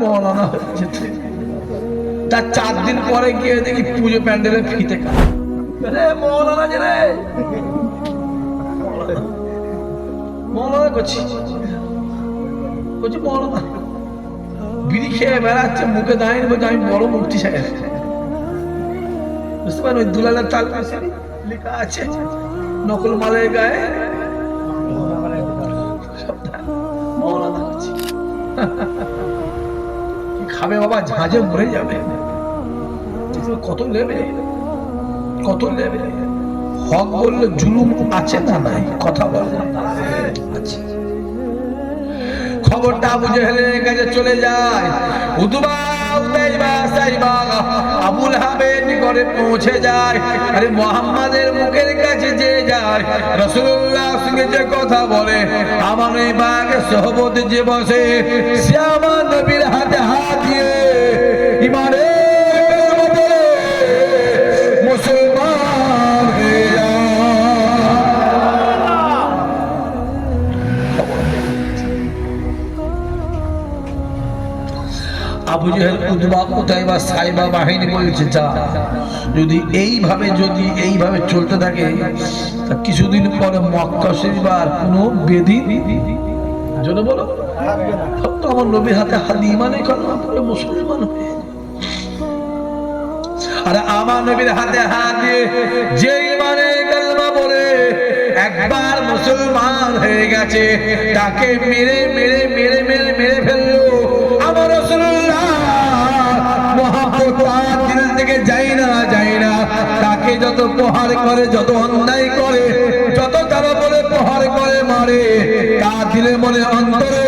মৌলানা হচ্ছে তার 4 দিন পরে গিয়ে দেখি পুজো প্যান্ডেলে ফিতে মৌলানা যে রে মৌলানা করছি মৌলানা বিড়ি খেয়ে বেড়াচ্ছে, মুখে দাঁড়িয়ে বলছে আমি বড় মুক্তি সাহেব। বুঝতে পারেন ওই দুলালের তাল লেখা আছে নকল মালের গায়ে মৌলানা করছি। খাবে বাবা, ঝাঁঝে মরে যাবে। কত নেবে, কত নেবে। হক বললে জুলুম আছে না নাই, কথা বলে আছে। খবরটা আবু জেহেলের কাছে চলে যায়, উতবা উতাইবা সাইবা আবুল হাবের নিকটে পৌঁছে যায়। আরে মুহাম্মাদের মুখের কাছে যে যায়, রাসূলুল্লাহর সঙ্গে যে কথা বলে, আমার এই বাগে সহবতে যে বসে, সে আমার নবীর হাতে হাত দিয়ে ইমানে মুসলমান হয়ে যায়। আবু জেহেল উতবা উতাইবা সাইবা বাহিনী বলছে যা, যদি এইভাবে চলতে থাকে তা কিছুদিন পরে মক্কা শরীফ আর কোনো বেদি জন্য বলো তো আমার নবীর হাতে হাত ইমানে কালেমা পড়ে মুসলমান হয়ে। আর আমার নবীর হাতে হাত দিয়ে যে ইমানে কালেমা পড়ে একবার মুসলমান হয়ে গেছে, তাকে মেরে মেরে মেরে মেরে মেরে ফেললো। আমার রাসূলুল্লাহ মহব্বত তার দিল থেকে যায় না। তাকে যত প্রহার করে, যত অন্যায় করে, যত তারা বলে প্রহার করে মারে, তার দিলে মনে অন্তরে